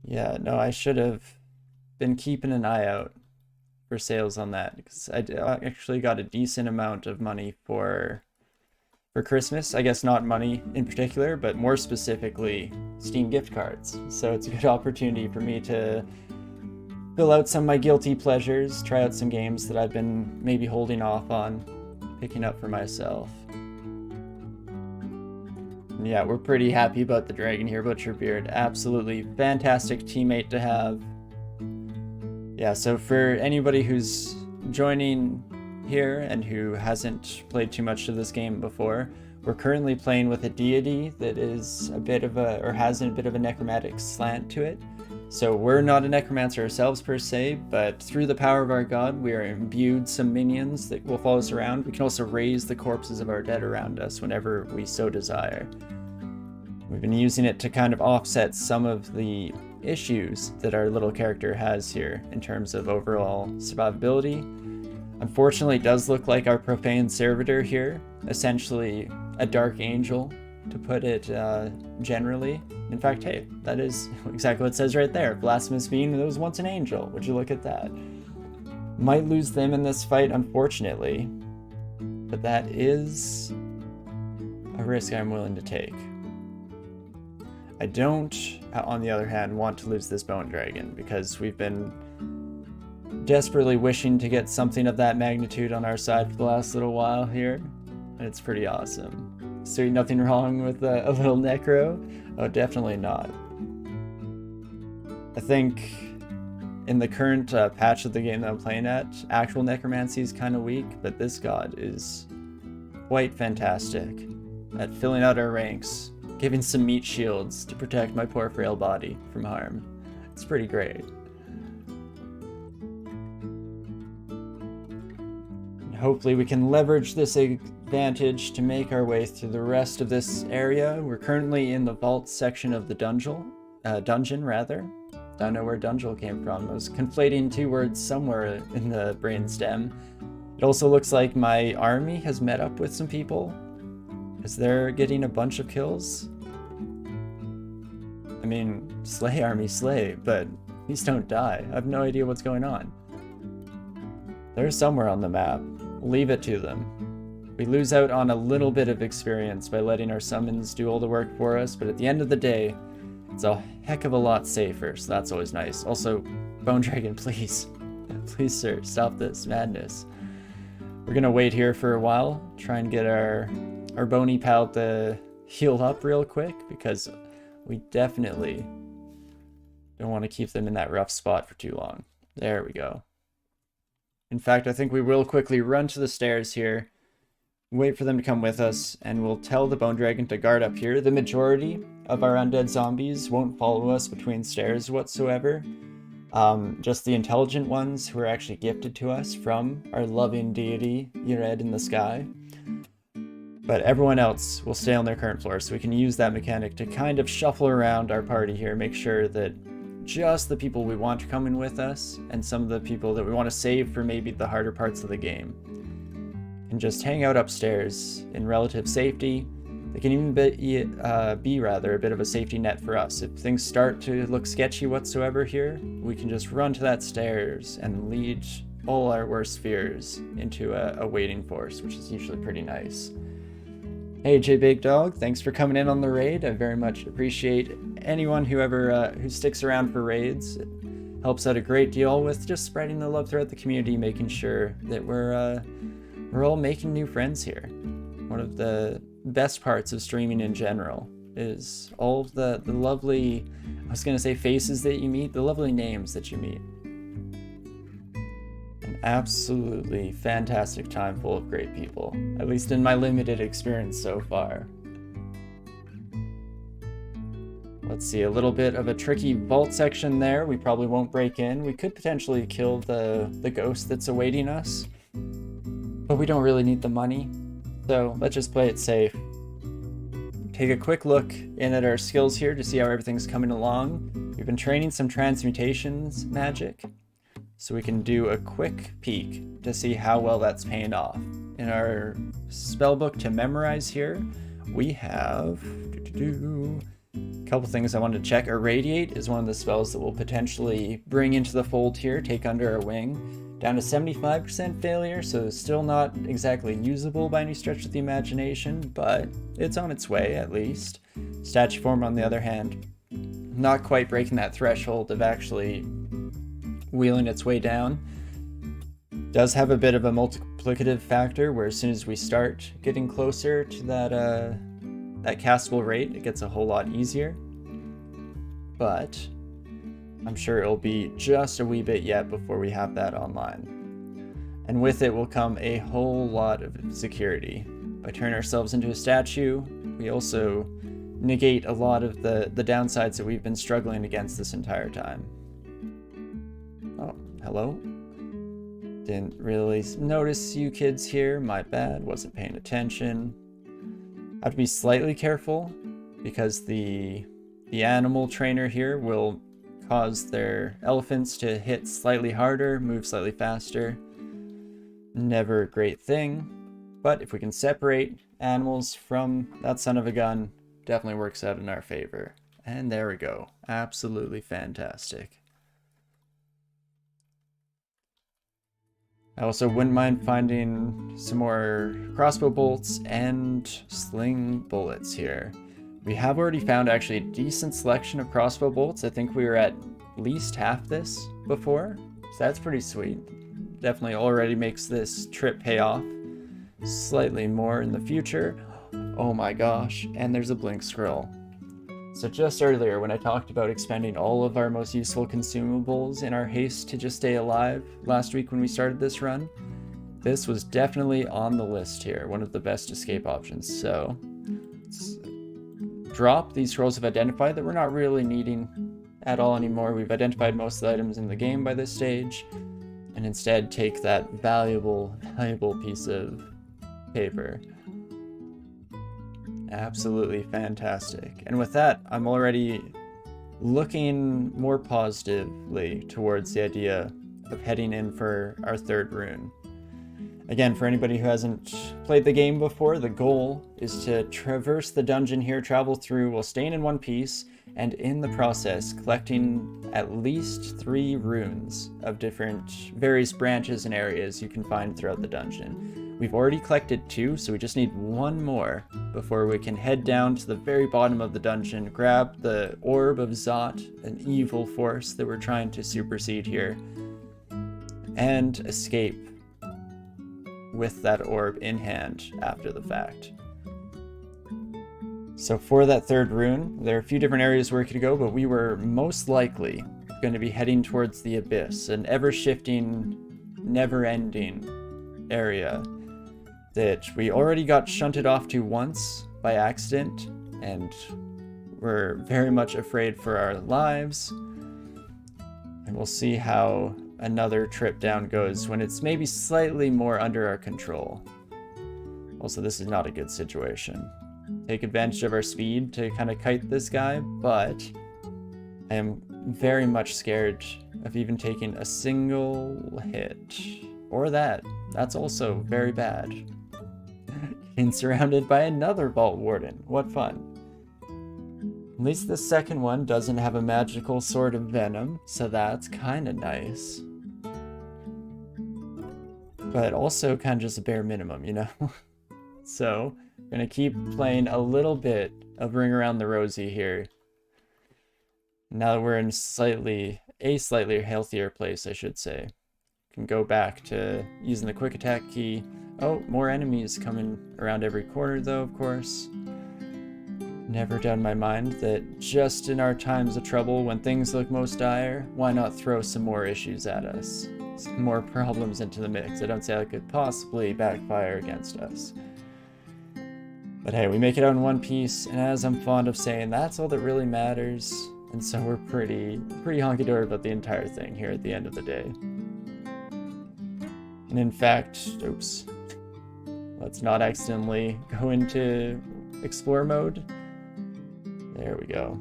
Yeah, no, I should have been keeping an eye out for sales on that because actually got a decent amount of money for Christmas. I guess not money in particular, but more specifically Steam gift cards. So it's a good opportunity for me to fill out some of my guilty pleasures, try out some games that I've been maybe holding off on picking up for myself. And yeah, we're pretty happy about the dragon here, Butcherbeard. Absolutely fantastic teammate to have. Yeah, so for anybody who's joining here and who hasn't played too much of this game before, we're currently playing with a deity that is a bit of a, or has a bit of a necromantic slant to it. So we're not a necromancer ourselves per se, but through the power of our god, we are imbued some minions that will follow us around. We can also raise the corpses of our dead around us whenever we so desire. We've been using it to kind of offset some of the issues that our little character has here in terms of overall survivability. Unfortunately, it does look like our profane servitor here, essentially a dark angel, to put it generally. In fact, hey, that is exactly what it says right there. Blasphemous being that was once an angel. Would you look at that? Might lose them in this fight, unfortunately, but that is a risk I'm willing to take. I don't, on the other hand, want to lose this bone dragon because we've been desperately wishing to get something of that magnitude on our side for the last little while here, and it's pretty awesome. So nothing wrong with a little necro? Oh, definitely not. I think in the current patch of the game that I'm playing at, actual necromancy is kind of weak, but this god is quite fantastic at filling out our ranks, giving some meat shields to protect my poor frail body from harm. It's pretty great. And hopefully we can leverage this advantage to make our way through the rest of this area. We're currently in the vault section of the dungeon. Don't know where dungeon came from. I was conflating two words somewhere in the brainstem. It also looks like my army has met up with some people, because they're getting a bunch of kills. I mean, slay army, slay, but please don't die. I have no idea what's going on. They're somewhere on the map. Leave it to them. We lose out on a little bit of experience by letting our summons do all the work for us, but at the end of the day, it's a heck of a lot safer, so that's always nice. Also, Bone Dragon, please. Please, sir, stop this madness. We're gonna wait here for a while, try and get our bony pal to heal up real quick, because we definitely don't want to keep them in that rough spot for too long. There we go. In fact, I think we will quickly run to the stairs here, wait for them to come with us, and we'll tell the Bone Dragon to guard up here. The majority of our undead zombies won't follow us between stairs whatsoever. Just the intelligent ones who are actually gifted to us from our loving deity, Yered in the sky. But everyone else will stay on their current floor, so we can use that mechanic to kind of shuffle around our party here, make sure that just the people we want to come in with us, and some of the people that we want to save for maybe the harder parts of the game, can just hang out upstairs in relative safety. They can even be rather a bit of a safety net for us. If things start to look sketchy whatsoever here, we can just run to that stairs and lead all our worst fears into a waiting force, which is usually pretty nice. Hey J Big Dog, thanks for coming in on the raid. I very much appreciate anyone who sticks around for raids. It helps out a great deal with just spreading the love throughout the community, making sure that we're all making new friends here. One of the best parts of streaming in general is all of the lovely, I was gonna say faces that you meet, the lovely names that you meet. An absolutely fantastic time full of great people, at least in my limited experience so far. Let's see, a little bit of a tricky vault section there. We probably won't break in. We could potentially kill the ghost that's awaiting us, but we don't really need the money, so let's just play it safe. Take a quick look in at our skills here to see how everything's coming along. We've been training some transmutations magic, so we can do a quick peek to see how well that's paying off. In our spellbook to memorize here, we have Couple things I wanted to check. Irradiate is one of the spells that will potentially bring into the fold here, take under our wing. Down to 75% failure, so still not exactly usable by any stretch of the imagination, but it's on its way at least. Statue form, on the other hand, not quite breaking that threshold of actually wheeling its way down. Does have a bit of a multiplicative factor where as soon as we start getting closer to that castable rate, it gets a whole lot easier. But I'm sure it'll be just a wee bit yet before we have that online. And with it will come a whole lot of security. By turning ourselves into a statue, we also negate a lot of the downsides that we've been struggling against this entire time. Oh, hello? Didn't really notice you kids here, my bad, wasn't paying attention. Have to be slightly careful because the animal trainer here will cause their elephants to hit slightly harder, move slightly faster. Never a great thing, but if we can separate animals from that son of a gun, definitely works out in our favor. And there we go. Absolutely fantastic. I also wouldn't mind finding some more crossbow bolts and sling bullets here. We have already found actually a decent selection of crossbow bolts. I think we were at least half this before, so that's pretty sweet. Definitely already makes this trip pay off slightly more in the future. Oh my gosh, and there's a blink scroll. So just earlier when I talked about expending all of our most useful consumables in our haste to just stay alive last week when we started this run, this was definitely on the list here, one of the best escape options. So let's drop these scrolls of identify that we're not really needing at all anymore. We've identified most of the items in the game by this stage, and instead take that valuable piece of paper. Absolutely fantastic. And with that, I'm already looking more positively towards the idea of heading in for our third rune. Again, for anybody who hasn't played the game before, the goal is to traverse the dungeon here, travel through while staying in one piece, and in the process collecting at least 3 runes of different various branches and areas you can find throughout the dungeon. We've already collected 2, so we just need 1 more before we can head down to the very bottom of the dungeon, grab the Orb of Zot, an evil force that we're trying to supersede here, and escape with that orb in hand after the fact. So for that third rune, there are a few different areas where we could go, but we were most likely going to be heading towards the Abyss, an ever-shifting, never-ending area that we already got shunted off to once by accident, and we're very much afraid for our lives. And we'll see how another trip down goes when it's maybe slightly more under our control. Also, this is not a good situation. Take advantage of our speed to kind of kite this guy, but I am very much scared of even taking a single hit. Or that. That's also very bad. Being surrounded by another Vault Warden. What fun. At least the second one doesn't have a magical sword of venom, so that's kind of nice. But also kind of just a bare minimum, you know? So, I'm gonna keep playing a little bit of Ring Around the Rosie here. Now that we're in a slightly healthier place, I should say. Can go back to using the quick attack key. Oh, more enemies coming around every corner though, of course. Never doubt in my mind that just in our times of trouble, when things look most dire, why not throw some more issues at us? Some more problems into the mix. I don't say that could possibly backfire against us. But hey, we make it out in one piece, and as I'm fond of saying, that's all that really matters. And so we're pretty honky-dory about the entire thing here at the end of the day. And in fact, oops. Let's not accidentally go into explore mode. There we go.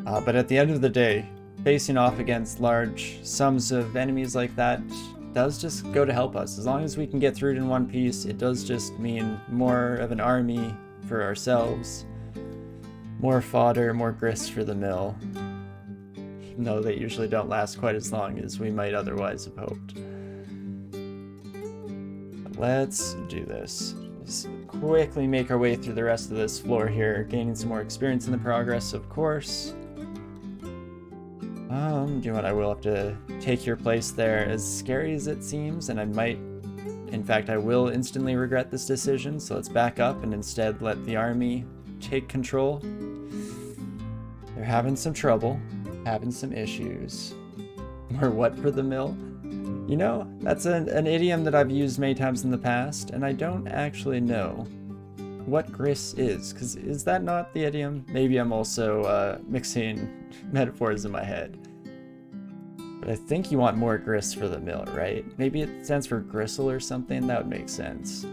But at the end of the day, facing off against large sums of enemies like that does just go to help us. As long as we can get through it in one piece, it does just mean more of an army for ourselves, More fodder, more grist for the mill. Even though they usually don't last quite as long as we might otherwise have hoped. But let's do this. Just quickly make our way through the rest of this floor here, gaining some more experience in the progress, of course. You know what, I will have to take your place there, as scary as it seems, and I might, in fact, I will instantly regret this decision, so let's back up and instead let the army take control. They're having some trouble, having some issues. More what for the mill? You know, that's an idiom that I've used many times in the past, and I don't actually know what grist is, because is that not the idiom? Maybe I'm also mixing metaphors in my head. But I think you want more grist for the mill, right? Maybe it stands for gristle or something? That would make sense.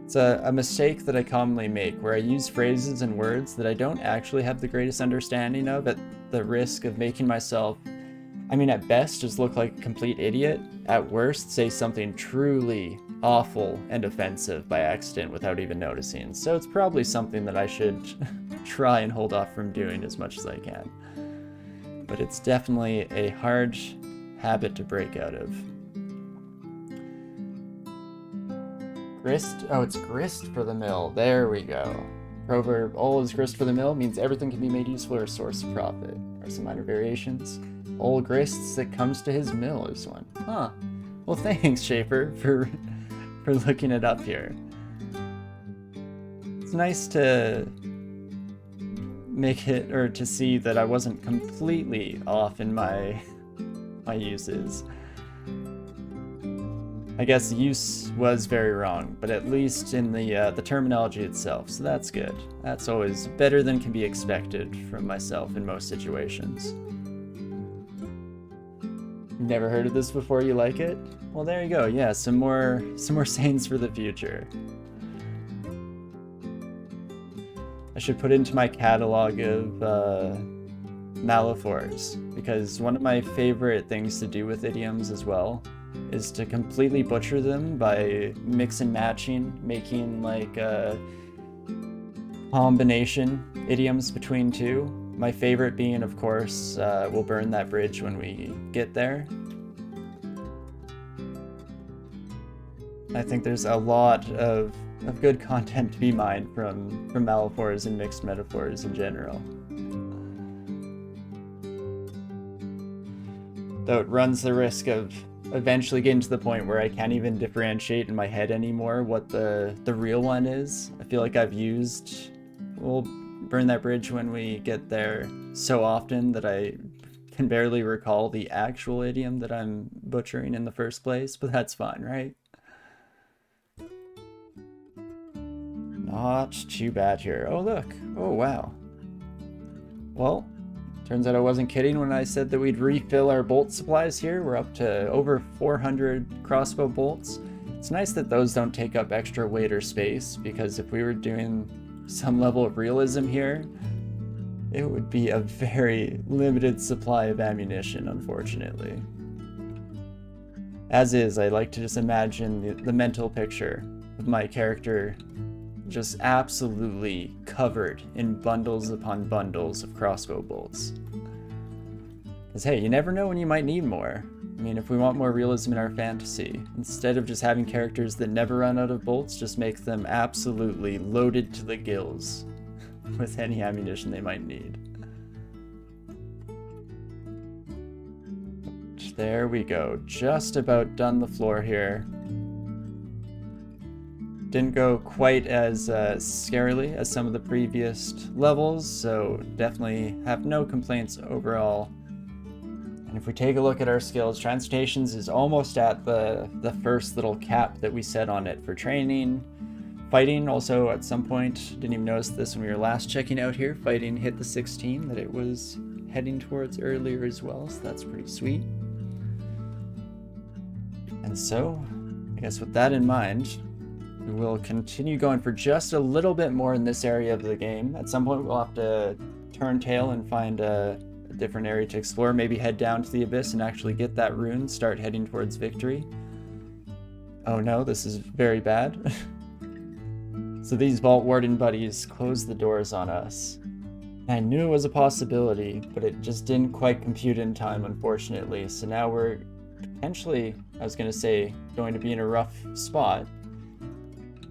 It's a mistake that I commonly make, where I use phrases and words that I don't actually have the greatest understanding of, at the risk of making myself, I mean, at best, just look like a complete idiot. At worst, say something truly awful and offensive by accident without even noticing. So it's probably something that I should try and hold off from doing as much as I can. But it's definitely a hard habit to break out of. Grist? Oh, it's grist for the mill. There we go. Proverb, all is grist for the mill, means everything can be made useful or a source of profit. Or some minor variations. All grists that comes to his mill is one. Huh. Well, thanks, Schaefer, for looking it up here. It's nice to make it, or to see that I wasn't completely off in my uses. I guess use was very wrong, but at least in the terminology itself, so that's good. That's always better than can be expected from myself in most situations. Never heard of this before, you like it? Well, there you go. Yeah, some more sayings for the future. I should put into my catalog of metaphors, because one of my favorite things to do with idioms as well is to completely butcher them by mix and matching, making like combination idioms between two. My favorite being, of course, we'll burn that bridge when we get there. I think there's a lot of good content to be mined from metaphors and mixed metaphors in general. Though it runs the risk of eventually getting to the point where I can't even differentiate in my head anymore what the real one is. I feel like I've used, we'll burn that bridge when we get there, so often that I can barely recall the actual idiom that I'm butchering in the first place, but that's fine, right? Not too bad here. Oh, look. Oh, wow. Well, turns out I wasn't kidding when I said that we'd refill our bolt supplies here. We're up to over 400 crossbow bolts. It's nice that those don't take up extra weight or space, because if we were doing some level of realism here, it would be a very limited supply of ammunition, unfortunately. As is, I like to just imagine the mental picture of my character just absolutely covered in bundles upon bundles of crossbow bolts. Because hey, you never know when you might need more. I mean, if we want more realism in our fantasy, instead of just having characters that never run out of bolts, just make them absolutely loaded to the gills with any ammunition they might need. There we go. Just about done the floor here. Didn't go quite as scarily as some of the previous levels, so definitely have no complaints overall. And if we take a look at our skills, Transmutations is almost at the first little cap that we set on it for training. Fighting also at some point, didn't even notice this when we were last checking out here, Fighting hit the 16 that it was heading towards earlier as well, so that's pretty sweet. And so, I guess with that in mind, we will continue going for just a little bit more in this area of the game. At some point we'll have to turn tail and find a different area to explore, maybe head down to the Abyss and actually get that rune, start heading towards victory. Oh no, this is very bad. So these Vault Warden buddies close the doors on us. I knew it was a possibility, but it just didn't quite compute in time, unfortunately. So now we're potentially, I was going to say, going to be in a rough spot.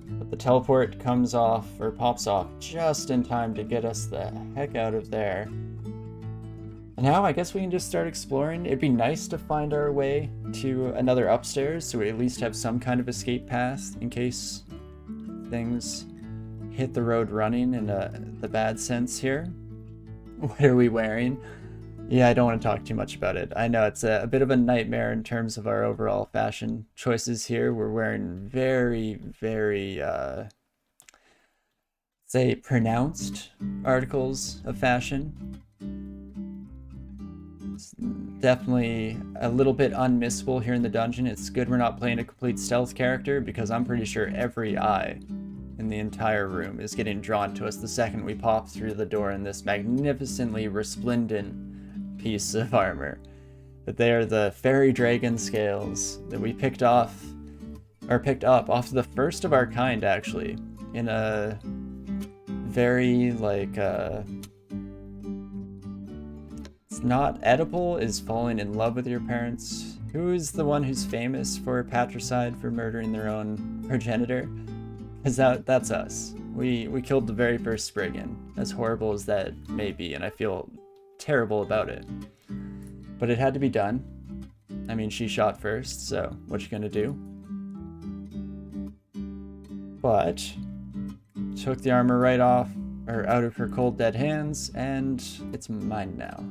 But the teleport comes off, or pops off, just in time to get us the heck out of there. And now I guess we can just start exploring. It'd be nice to find our way to another upstairs, so we at least have some kind of escape path in case things hit the road running in the bad sense here. What are we wearing? Yeah, I don't want to talk too much about it. I know it's a bit of a nightmare in terms of our overall fashion choices here. We're wearing very, very, say, pronounced articles of fashion. It's definitely a little bit unmissable here in the dungeon. It's good we're not playing a complete stealth character, because I'm pretty sure every eye in the entire room is getting drawn to us the second we pop through the door in this magnificently resplendent piece of armor. But they are the fairy dragon scales that we picked up off the first of our kind, actually, in a very, like, it's not edible is falling in love with your parents. Who is the one who's famous for patricide for murdering their own progenitor? Because that's us. We killed the very first Spriggan, as horrible as that may be, and I feel terrible about it. But it had to be done. I mean, she shot first, so what you gonna do? But took the armor right off, or out of her cold dead hands, and it's mine now.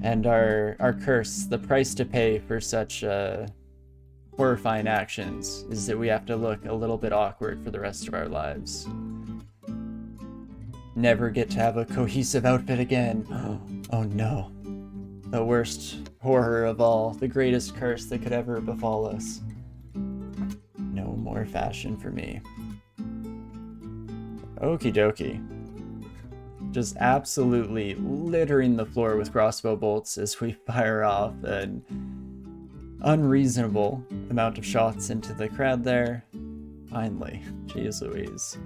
And our curse, the price to pay for such horrifying actions, is that we have to look a little bit awkward for the rest of our lives. Never get to have a cohesive outfit again. Oh no. The worst horror of all, the greatest curse that could ever befall us. No more fashion for me. Okie dokie. Just absolutely littering the floor with crossbow bolts as we fire off an unreasonable amount of shots into the crowd there. Finally. Jeez Louise.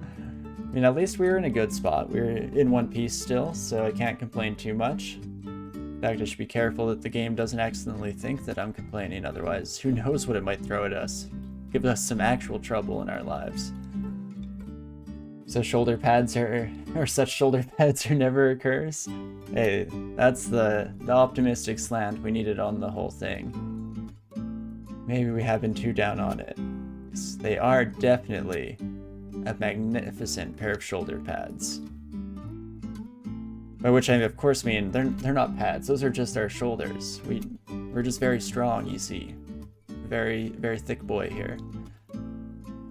I mean, at least we were in a good spot. We were in one piece still, so I can't complain too much. In fact, I should be careful that the game doesn't accidentally think that I'm complaining, otherwise who knows what it might throw at us. Give us some actual trouble in our lives. So shoulder pads or such shoulder pads are never a curse? Hey, that's the optimistic slant we needed on the whole thing. Maybe we have been too down on it. They are definitely a magnificent pair of shoulder pads. By which I of course mean they're not pads, those are just our shoulders. We're just very strong, you see. Very, very thick boy here.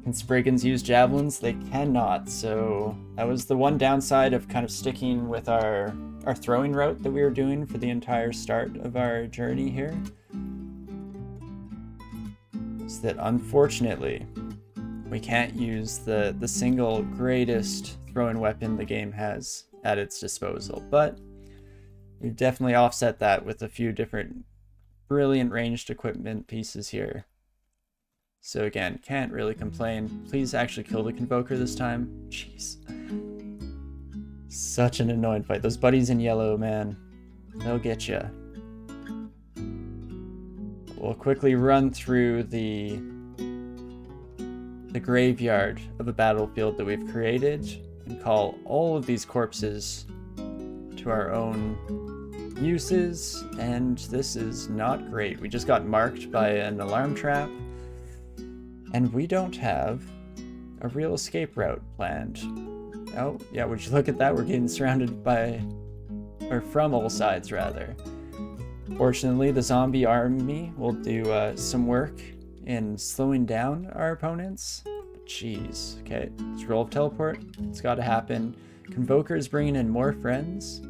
Can Spriggans use javelins? They cannot, so that was the one downside of kind of sticking with our throwing route that we were doing for the entire start of our journey here. Is that unfortunately we can't use the single greatest throwing weapon the game has at its disposal, but we've definitely offset that with a few different brilliant ranged equipment pieces here. So again, can't really complain. Please actually kill the Convoker this time. Jeez. Such an annoying fight. Those buddies in yellow, man. They'll get ya. We'll quickly run through the graveyard of a battlefield that we've created and call all of these corpses to our own uses, and this is not great. We just got marked by an alarm trap, and we don't have a real escape route planned. Oh, yeah, would you look at that? We're getting surrounded by, or from all sides, rather. Fortunately, the zombie army will do some work in slowing down our opponents. But jeez, okay, let's roll of teleport. It's got to happen. Convoker's bringing in more friends.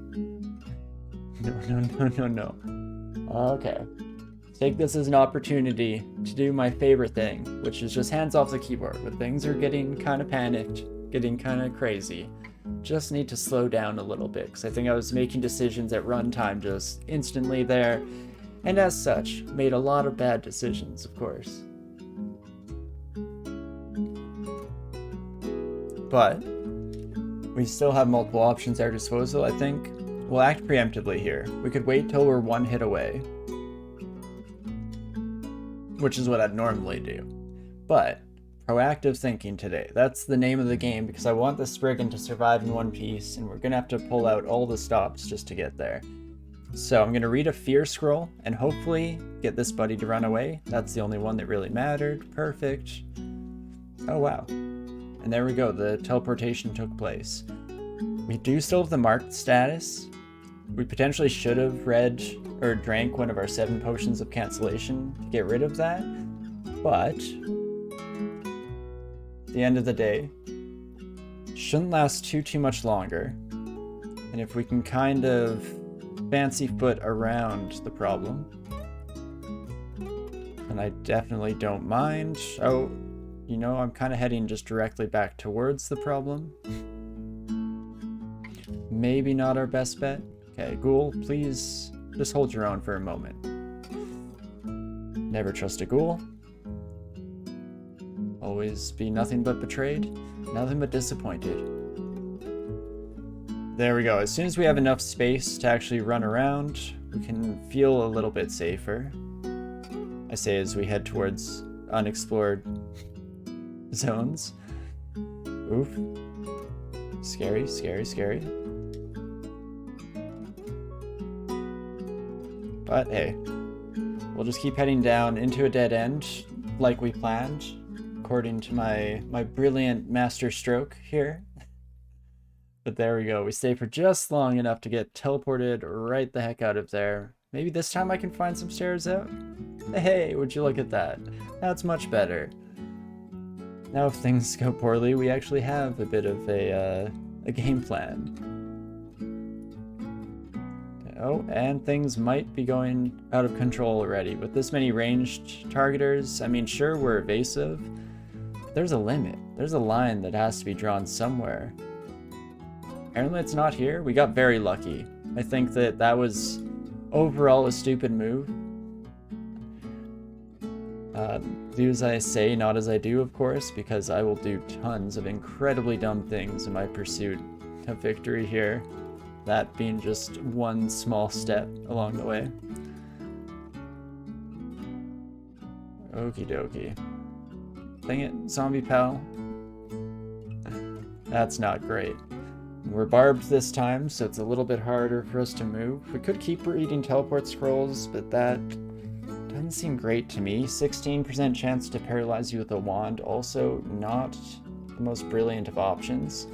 No. Okay. Take this as an opportunity to do my favorite thing, which is just hands off the keyboard. When things are getting kind of panicked, getting kind of crazy, just need to slow down a little bit, because I think I was making decisions at runtime just instantly there, and as such, made a lot of bad decisions, of course. But We still have multiple options at our disposal, I think. We'll act preemptively here. We could wait till we're one hit away, which is what I'd normally do. But proactive thinking today. That's the name of the game because I want the Spriggan to survive in one piece, and we're going to have to pull out all the stops just to get there. So I'm going to read a fear scroll and hopefully get this buddy to run away. That's the only one that really mattered. Perfect. Oh, wow. And there we go. The teleportation took place. We do still have the marked status. We potentially should have read or drank one of our 7 potions of cancellation to get rid of that. But at the end of the day, shouldn't last too much longer. And if we can kind of fancy foot around the problem, and I definitely don't mind. Oh, you know, I'm kind of heading just directly back towards the problem. Maybe not our best bet. Okay, ghoul, please just hold your own for a moment. Never trust a ghoul. Always be nothing but betrayed, nothing but disappointed. There we go. As soon as we have enough space to actually run around, we can feel a little bit safer. I say as we head towards unexplored zones. Oof. Scary, scary, scary. But hey, we'll just keep heading down into a dead end like we planned, according to my brilliant master stroke here. But there we go. We stay for just long enough to get teleported right the heck out of there. Maybe this time I can find some stairs out? Hey, would you look at that? That's much better. Now if things go poorly, we actually have a bit of a game plan. Oh, and things might be going out of control already. With this many ranged targeters, I mean, sure, we're evasive. But there's a limit. There's a line that has to be drawn somewhere. Apparently it's not here. We got very lucky. I think that was overall a stupid move. Do as I say, not as I do, of course, because I will do tons of incredibly dumb things in my pursuit of victory here. That being just one small step along the way. Okie dokie. Dang it, zombie pal. That's not great. We're barbed this time, so it's a little bit harder for us to move. We could keep reading teleport scrolls, but that doesn't seem great to me. 16% chance to paralyze you with a wand, also not the most brilliant of options.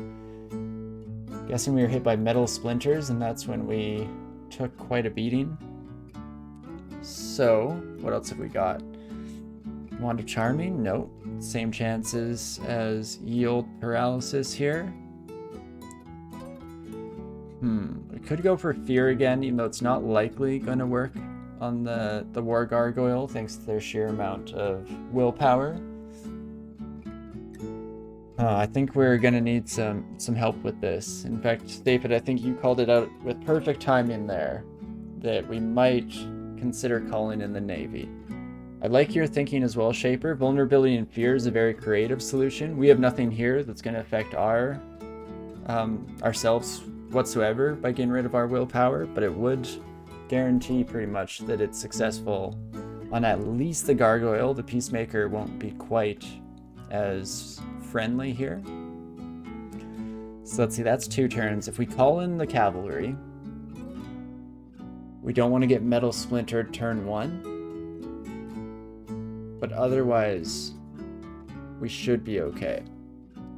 Guessing we were hit by metal splinters, and that's when we took quite a beating. So, what else have we got? Wand of Charming? Nope. Same chances as Yield Paralysis here. We could go for Fear again, even though it's not likely going to work on the War Gargoyle, thanks to their sheer amount of willpower. I think we're going to need some help with this. In fact, David, I think you called it out with perfect timing there, that we might consider calling in the Navy. I like your thinking as well, Shaper. Vulnerability and Fear is a very creative solution. We have nothing here that's going to affect ourselves whatsoever by getting rid of our willpower, but it would guarantee pretty much that it's successful on at least the Gargoyle. The Peacemaker won't be quite as friendly here. So let's see, that's 2 turns. If we call in the Cavalry, we don't want to get Metal Splintered turn 1, but otherwise we should be okay.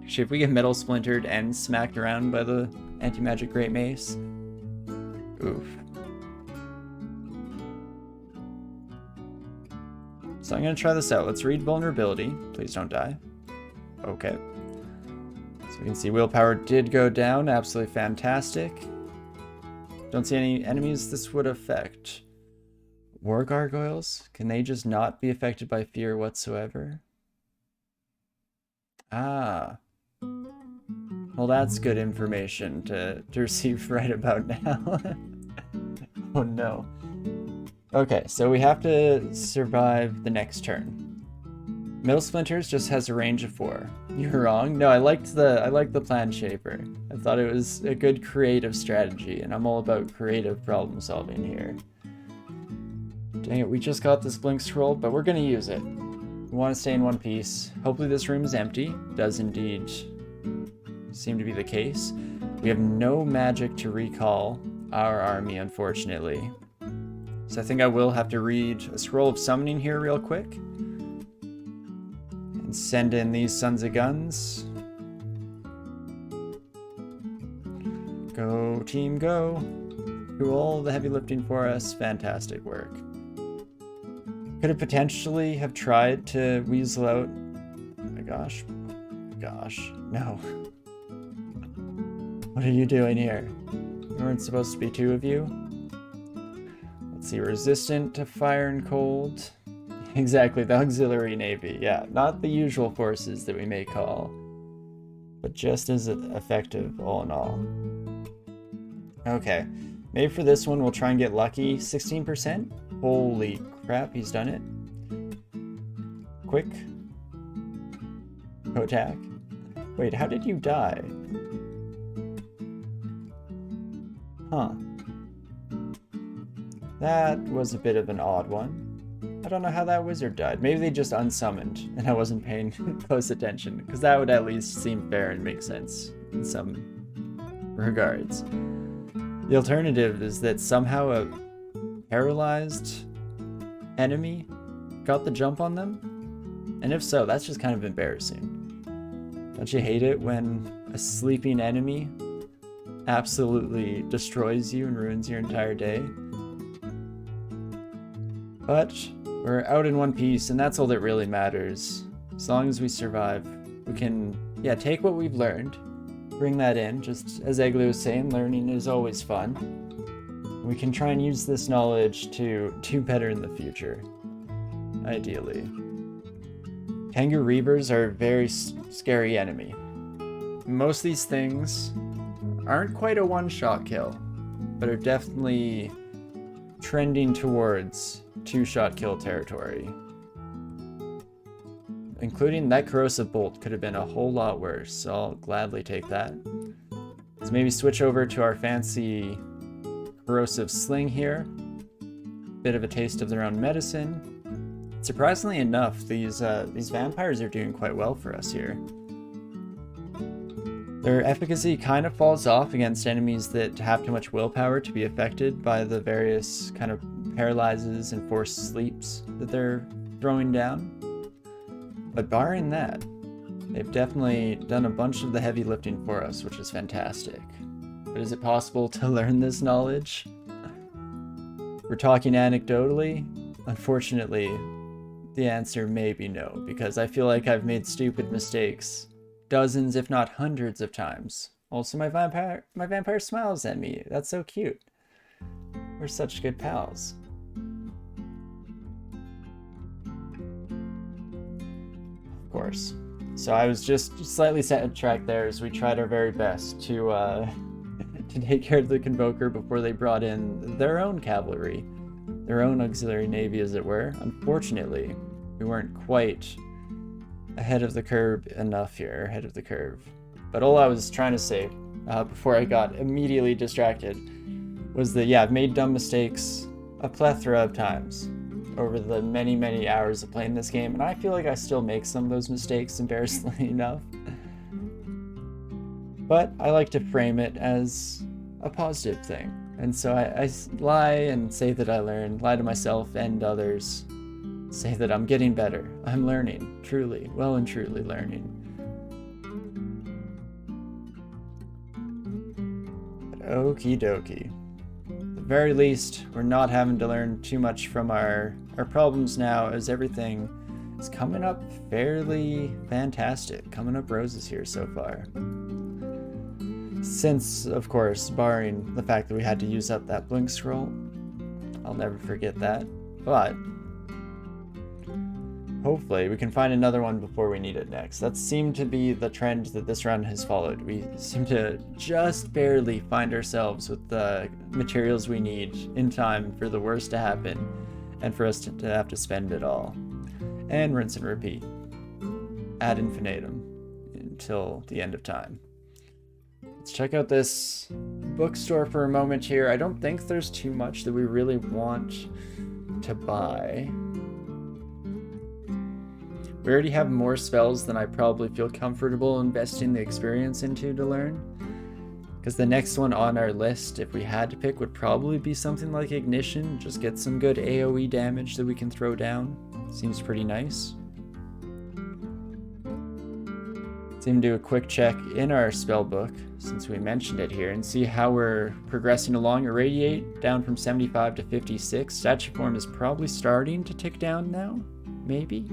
Actually, if we get Metal Splintered and smacked around by the Anti-Magic Great Mace, oof. So I'm going to try this out. Let's read Vulnerability. Please don't die. Okay. So we can see willpower did go down. Absolutely fantastic. Don't see any enemies this would affect. War Gargoyles? Can they just not be affected by fear whatsoever? Ah. Well, that's good information to receive right about now. Oh no. Okay, so we have to survive the next turn. Middle Splinters just has a range of 4. You're wrong. No, I liked the Plan Shaper. I thought it was a good creative strategy, and I'm all about creative problem solving here. Dang it, we just got this blink scroll, but we're gonna use it. We want to stay in one piece. Hopefully this room is empty. Does indeed seem to be the case. We have no magic to recall our army, unfortunately. So I think I will have to read a scroll of summoning here real quick. And send in these sons of guns. Go, team, go. Do all the heavy lifting for us. Fantastic work. Could have potentially have tried to weasel out. Oh my gosh. Gosh. No. What are you doing here? There weren't supposed to be 2 of you. Let's see. Resistant to fire and cold. Exactly. The auxiliary navy. Yeah. Not the usual forces that we may call. But just as effective all in all. Okay. Maybe for this one we'll try and get lucky. 16%? Holy crap, he's done it. Quick. Attack. Wait, how did you die? Huh. That was a bit of an odd one. I don't know how that wizard died. Maybe they just unsummoned and I wasn't paying close attention, because that would at least seem fair and make sense in some regards. The alternative is that somehow a paralyzed enemy got the jump on them? And if so, that's just kind of embarrassing. Don't you hate it when a sleeping enemy absolutely destroys you and ruins your entire day? But we're out in one piece, and that's all that really matters. As long as we survive, we can, take what we've learned, bring that in. Just as Egley was saying, learning is always fun. We can try and use this knowledge to do better in the future, ideally. Kangaroo Reavers are a very scary enemy. Most of these things aren't quite a one-shot kill, but are definitely trending towards 2-shot kill territory. Including that corrosive bolt could have been a whole lot worse, so I'll gladly take that. Let's maybe switch over to our fancy corrosive sling here. Bit of a taste of their own medicine. Surprisingly enough, these vampires are doing quite well for us here. Their efficacy kind of falls off against enemies that have too much willpower to be affected by the various kind of paralyzes and forced sleeps that they're throwing down. But barring that, they've definitely done a bunch of the heavy lifting for us, which is fantastic. But is it possible to learn this knowledge? We're talking anecdotally. Unfortunately, the answer may be no, because I feel like I've made stupid mistakes dozens, if not hundreds of times. Also, my vampire smiles at me. That's so cute. We're such good pals. Of course. So I was just slightly sidetracked there as we tried our very best to take care of the Convoker before they brought in their own cavalry, their own auxiliary navy, as it were. Unfortunately, we weren't quite ahead of the curve enough here, But all I was trying to say before I got immediately distracted was that, I've made dumb mistakes a plethora of times over the many, many hours of playing this game, and I feel like I still make some of those mistakes, embarrassingly enough. But I like to frame it as a positive thing, and so I lie and say that I learn, lie to myself and others, say that I'm getting better, I'm learning, truly, well and truly learning. But okie dokie. At the very least, we're not having to learn too much from our problems now, as everything is coming up fairly fantastic, coming up roses here so far. Since, of course, barring the fact that we had to use up that blink scroll, I'll never forget that, but hopefully we can find another one before we need it next. That seemed to be the trend that this run has followed. We seem to just barely find ourselves with the materials we need in time for the worst to happen, and for us to have to spend it all. And rinse and repeat. ad infinitum until the end of time. Let's check out this bookstore for a moment here. I don't think there's too much that we really want to buy. We already have more spells than I probably feel comfortable investing the experience into to learn. Because the next one on our list, if we had to pick, would probably be something like Ignition. Just get some good AoE damage that we can throw down. Seems pretty nice. Let's even do a quick check in our spell book, since we mentioned it here, and see how we're progressing along. Irradiate, down from 75 to 56. Statuform is probably starting to tick down now? Maybe?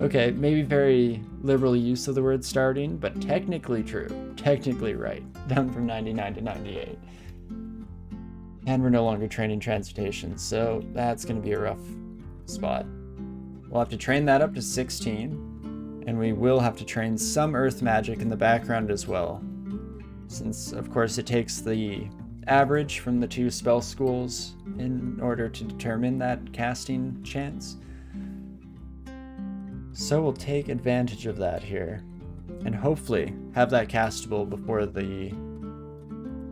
Okay, maybe very liberal use of the word starting, but technically true. Technically right. Down from 99 to 98. And we're no longer training transmutation, so that's going to be a rough spot. We'll have to train that up to 16, and we will have to train some earth magic in the background as well. Since, of course, it takes the average from the 2 spell schools in order to determine that casting chance. So we'll take advantage of that here, and hopefully have that castable before the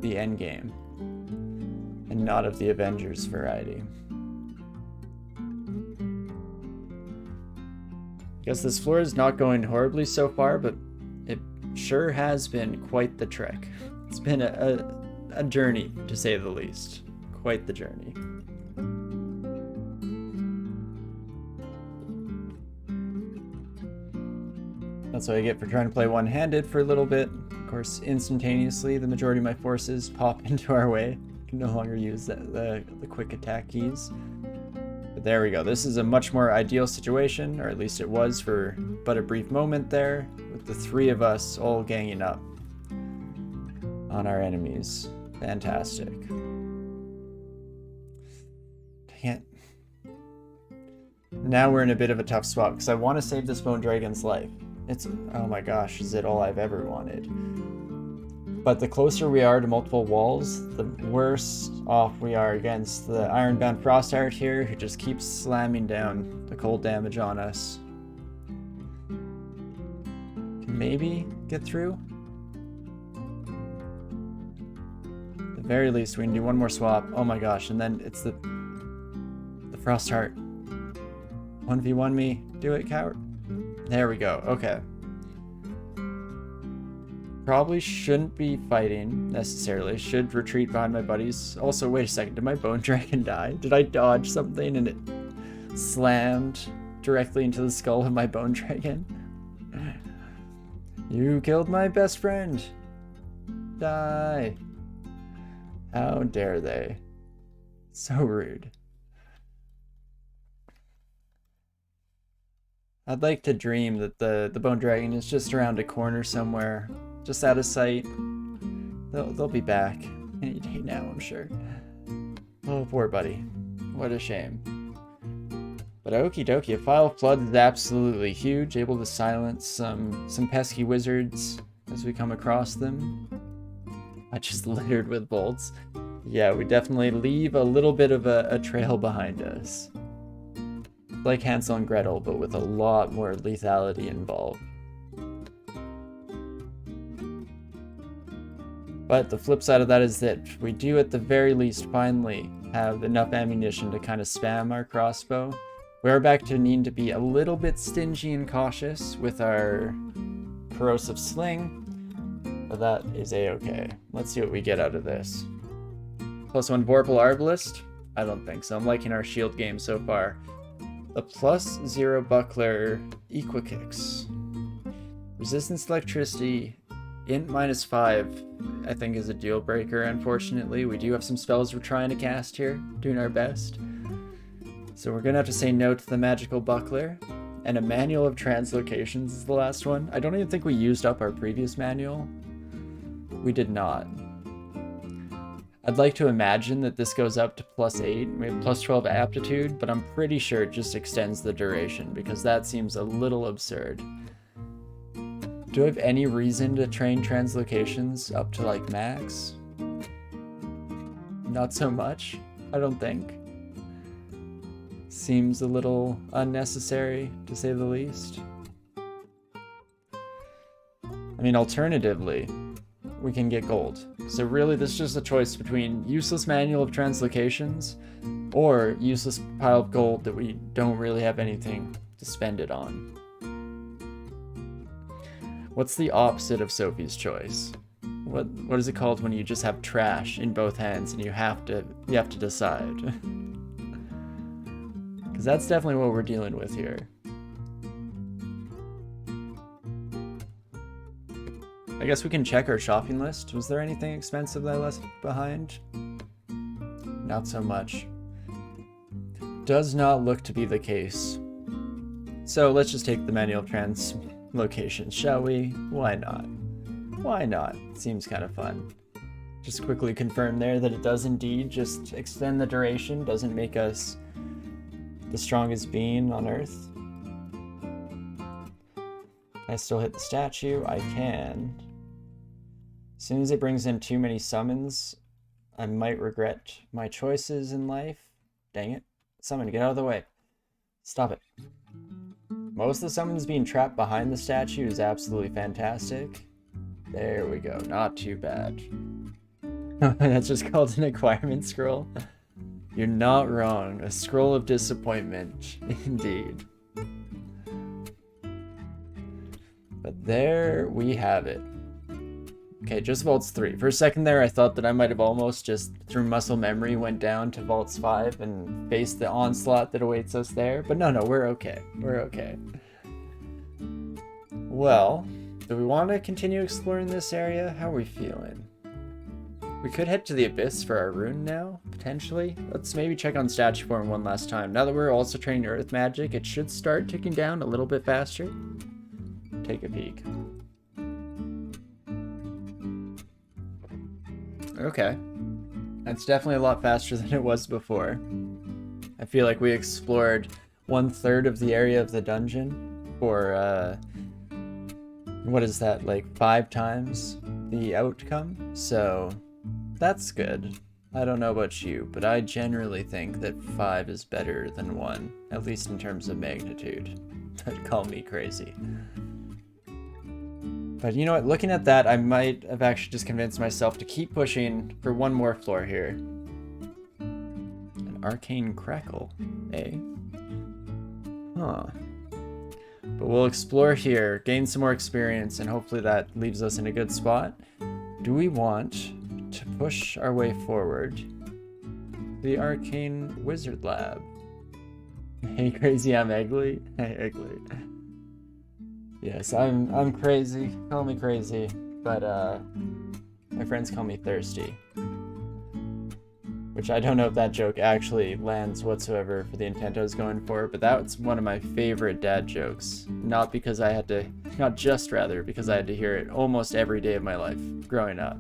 end game, and not of the Avengers variety. Guess this floor is not going horribly so far, but it sure has been quite the trek. It's been a journey, to say the least. Quite the journey. That's what I get for trying to play one-handed for a little bit. Of course, instantaneously, the majority of my forces pop into our way. I can no longer use the quick attack keys. But there we go. This is a much more ideal situation, or at least it was for but a brief moment there, with the 3 of us all ganging up on our enemies. Fantastic. Dang it. Now we're in a bit of a tough spot, because I want to save this Bone Dragon's life. It's, oh my gosh, is it all I've ever wanted? But the closer we are to multiple walls, the worse off we are against the Ironbound Frostheart here, who just keeps slamming down the cold damage on us. Can maybe get through? At the very least, we can do one more swap. Oh my gosh, and then it's the Frostheart. 1v1 me. Do it, coward. There we go. Okay. Probably shouldn't be fighting, necessarily. Should retreat behind my buddies. Also, wait a second. Did my Bone Dragon die? Did I dodge something and it slammed directly into the skull of my Bone Dragon? You killed my best friend. Die. How dare they? So rude. I'd like to dream that the Bone Dragon is just around a corner somewhere, just out of sight. They'll be back any day now, I'm sure. Oh, poor buddy. What a shame. But okie dokie, a File of Flood is absolutely huge, able to silence some pesky wizards as we come across them. I just littered with bolts. Yeah, we definitely leave a little bit of a trail behind us. Like Hansel and Gretel, but with a lot more lethality involved. But the flip side of that is that we do at the very least finally have enough ammunition to kind of spam our crossbow. We're back to needing to be a little bit stingy and cautious with our corrosive sling, but that is a-okay. Let's see what we get out of this. +1 Vorpal Arbalist? I don't think so. I'm liking our shield game so far. A +0 Buckler Equikix. Resistance to electricity, int -5, I think is a deal breaker, unfortunately. We do have some spells we're trying to cast here, doing our best. So we're gonna have to say no to the magical buckler. And a manual of translocations is the last one. I don't even think we used up our previous manual. We did not. I'd like to imagine that this goes up to +8, we have +12 aptitude, but I'm pretty sure it just extends the duration, because that seems a little absurd. Do I have any reason to train translocations up to like max? Not so much, I don't think. Seems a little unnecessary, to say the least. mean, alternatively, we can get gold. So really, this is just a choice between useless manual of translocations or useless pile of gold that we don't really have anything to spend it on. What's the opposite of Sophie's choice? What is it called when you just have trash in both hands and you have to decide? Because that's definitely what we're dealing with here. I guess we can check our shopping list. Was there anything expensive that I left behind? Not so much. Does not look to be the case. So let's just take the manual translocation, shall we? Why not? Why not? Seems kind of fun. Just quickly confirm there that it does indeed just extend the duration, doesn't make us the strongest being on Earth. Can I still hit the statue? I can. As soon as it brings in too many summons, I might regret my choices in life. Dang it. Summon, get out of the way. Stop it. Most of the summons being trapped behind the statue is absolutely fantastic. There we go. Not too bad. That's just called an acquirement scroll. You're not wrong. A scroll of disappointment. Indeed. But there we have it. Okay, just Vaults 3. For a second there, I thought that I might have almost just, through muscle memory, went down to Vaults 5 and faced the onslaught that awaits us there. But no, we're okay. We're okay. Well, do we want to continue exploring this area? How are we feeling? We could head to the Abyss for our rune now, potentially. Let's maybe check on statue form one last time. Now that we're also training Earth Magic, it should start ticking down a little bit faster. Take a peek. Okay. That's definitely a lot faster than it was before. I feel like we explored 1/3 of the area of the dungeon for, what is that, like 5 times the outcome? So, that's good. I don't know about you, but I generally think that 5 is better than 1, at least in terms of magnitude. Call me crazy. But you know what, looking at that, I might have actually just convinced myself to keep pushing for one more floor here. An arcane crackle, eh? Huh. But we'll explore here, gain some more experience, and hopefully that leaves us in a good spot. Do we want to push our way forward to the arcane wizard lab? Hey crazy, I'm ugly. Hey ugly. Yes, I'm crazy. Call me crazy, but my friends call me thirsty. Which I don't know if that joke actually lands whatsoever for the intent I was going for, but that's one of my favorite dad jokes. Not because I had to, not just rather, because I had to hear it almost every day of my life growing up.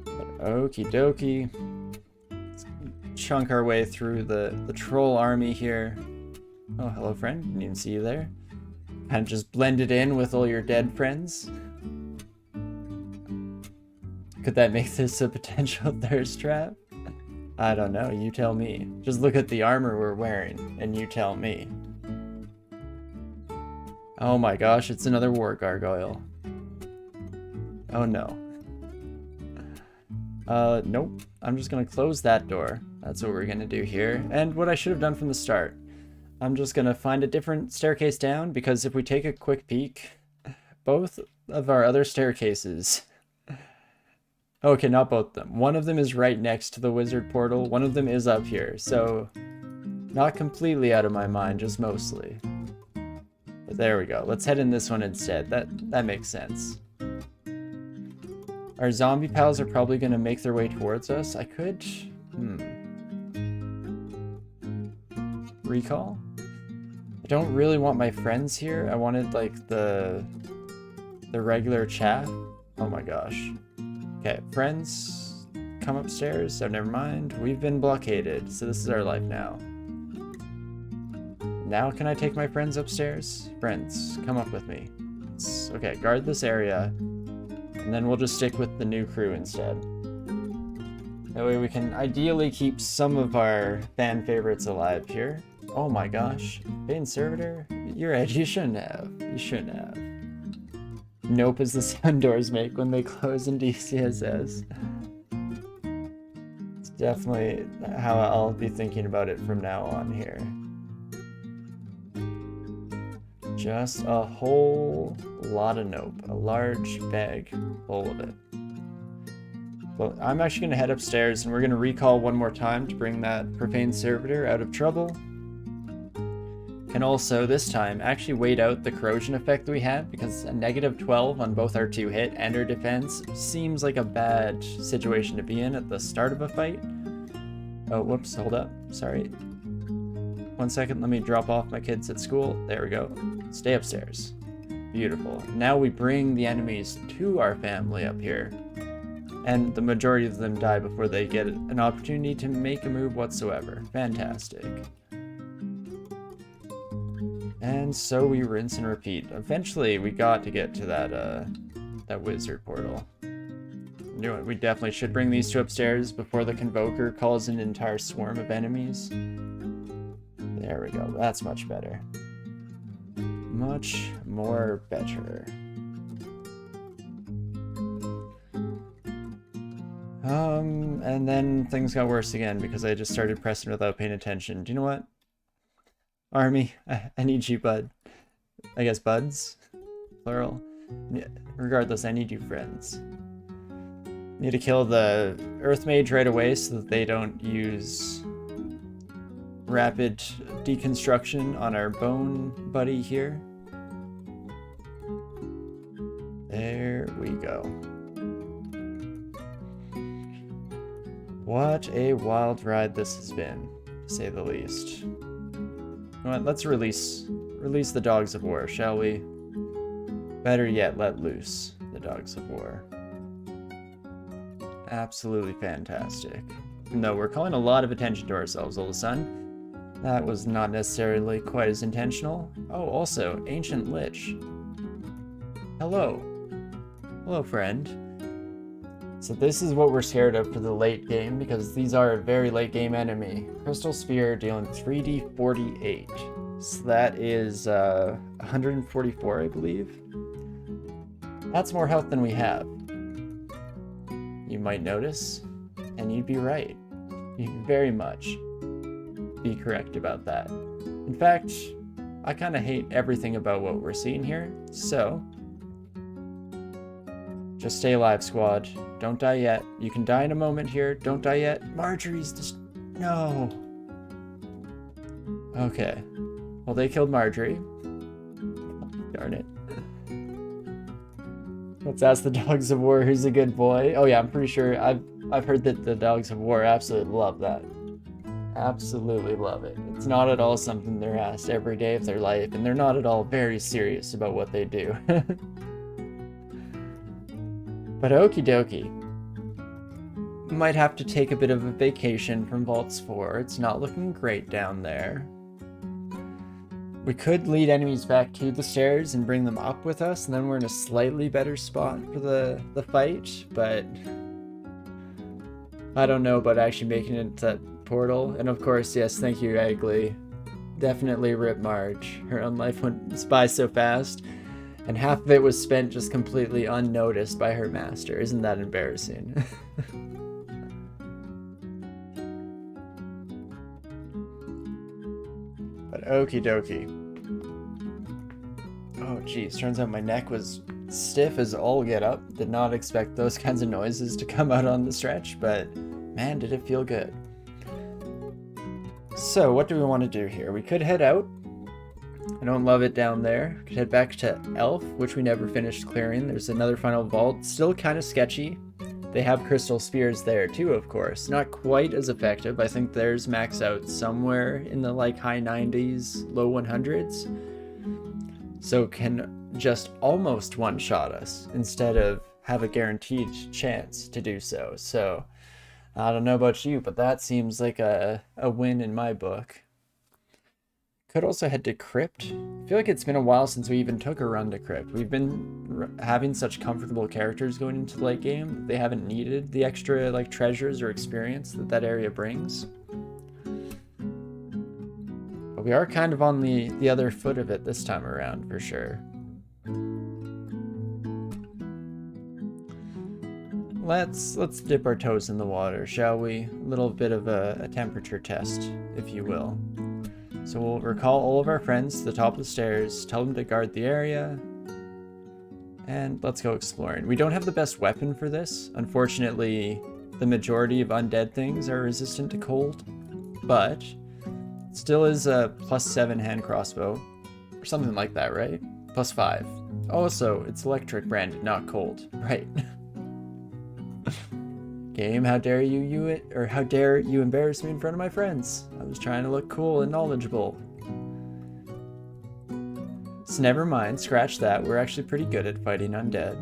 But okie dokie. Chunk our way through the troll army here. Oh, hello friend, didn't even see you there. Kind of just blended in with all your dead friends. Could that make this a potential thirst trap? I don't know, you tell me. Just look at the armor we're wearing, and you tell me. Oh my gosh, it's another war gargoyle. Oh no. Nope. I'm just gonna close that door. That's what we're gonna do here. And what I should have done from the start. I'm just gonna find a different staircase down, because if we take a quick peek, both of our other staircases... Okay, not both of them. One of them is right next to the wizard portal. One of them is up here, so... Not completely out of my mind, just mostly. But there we go. Let's head in this one instead. That makes sense. Our zombie pals are probably going to make their way towards us. I could... Recall? I don't really want my friends here. I wanted, like, the regular chat. Oh my gosh. Okay, friends, come upstairs. Oh, never mind. We've been blockaded, so this is our life now. Now can I take my friends upstairs? Friends, come up with me. Okay, guard this area. And then we'll just stick with the new crew instead. That way we can ideally keep some of our fan favorites alive here. Oh my gosh. Bane Servitor? You're right, you shouldn't have. You shouldn't have. Nope is the sound doors make when they close in DCSS. It's definitely how I'll be thinking about it from now on here. Just a whole lot of nope. A large bag full of it. Well, I'm actually going to head upstairs and we're going to recall one more time to bring that profane servitor out of trouble. Can also, this time, actually wait out the corrosion effect that we had, because a -12 on both our 2 hit and our defense seems like a bad situation to be in at the start of a fight. Oh, whoops, hold up. Sorry. 1 second, let me drop off my kids at school. There we go. Stay upstairs. Beautiful. Now we bring the enemies to our family up here. And the majority of them die before they get an opportunity to make a move whatsoever. Fantastic. And so we rinse and repeat. Eventually, we got to get to that wizard portal. You know what, we definitely should bring these 2 upstairs before the Convoker calls in an entire swarm of enemies. There we go. That's much better. Much more better. And then things got worse again because I just started pressing without paying attention. Do you know what? Army, I need you, bud. I guess buds? Plural? Yeah, regardless, I need you friends. Need to kill the Earth Mage right away so that they don't use rapid deconstruction on our bone buddy here. There we go. What a wild ride this has been, to say the least. You know what, let's release the Dogs of War, shall we? Better yet, let loose the Dogs of War. Absolutely fantastic. Even though we're calling a lot of attention to ourselves all of a sudden, that was not necessarily quite as intentional. Oh, also, Ancient Lich. Hello. Hello, friend. So this is what we're scared of for the late game, because these are a very late game enemy. Crystal Sphere dealing 3d48. So that is 144, I believe. That's more health than we have. You might notice, and you'd be right. You'd very much be correct about that. In fact, I kind of hate everything about what we're seeing here, so just stay alive, squad. Don't die yet. You can die in a moment here. Don't die yet. Marjorie's just... No. Okay. Well, they killed Marjorie. Darn it. Let's ask the Dogs of War who's a good boy. Oh yeah, I'm pretty sure I've heard that the Dogs of War absolutely love that. Absolutely love it. It's not at all something they're asked every day of their life, and they're not at all very serious about what they do. But okie dokie. Might have to take a bit of a vacation from Vaults 4. It's not looking great down there. We could lead enemies back to the stairs and bring them up with us, and then we're in a slightly better spot for the fight, but I don't know about actually making it to that portal. And of course, yes, thank you, Eggly. Definitely rip Marge. Her own life went by so fast, and half of it was spent just completely unnoticed by her master. Isn't that embarrassing? But okie dokie. Oh geez, turns out my neck was stiff as all get up. Did not expect those kinds of noises to come out on the stretch, but man, did it feel good. So what do we want to do here? We could head out. I don't love it down there. Could head back to Elf, which we never finished clearing. There's another final vault, still kind of sketchy. They have crystal spears there too, of course. Not quite as effective. I think theirs max out somewhere in the like high 90s, low 100s. So can just almost one-shot us instead of have a guaranteed chance to do so. So I don't know about you, but that seems like a win in my book. Could also head to Crypt. I feel like it's been a while since we even took a run to Crypt. We've been having such comfortable characters going into the late game that they haven't needed the extra like treasures or experience that area brings. But we are kind of on the other foot of it this time around, for sure. Let's dip our toes in the water, shall we? A little bit of a temperature test, if you will. So we'll recall all of our friends to the top of the stairs, tell them to guard the area, and let's go exploring. We don't have the best weapon for this. Unfortunately, the majority of undead things are resistant to cold, but it still is a +7 hand crossbow, or something like that, right? +5. Also, it's electric branded, not cold, right? Game, how dare how dare you embarrass me in front of my friends? I was trying to look cool and knowledgeable. So never mind, scratch that. We're actually pretty good at fighting undead.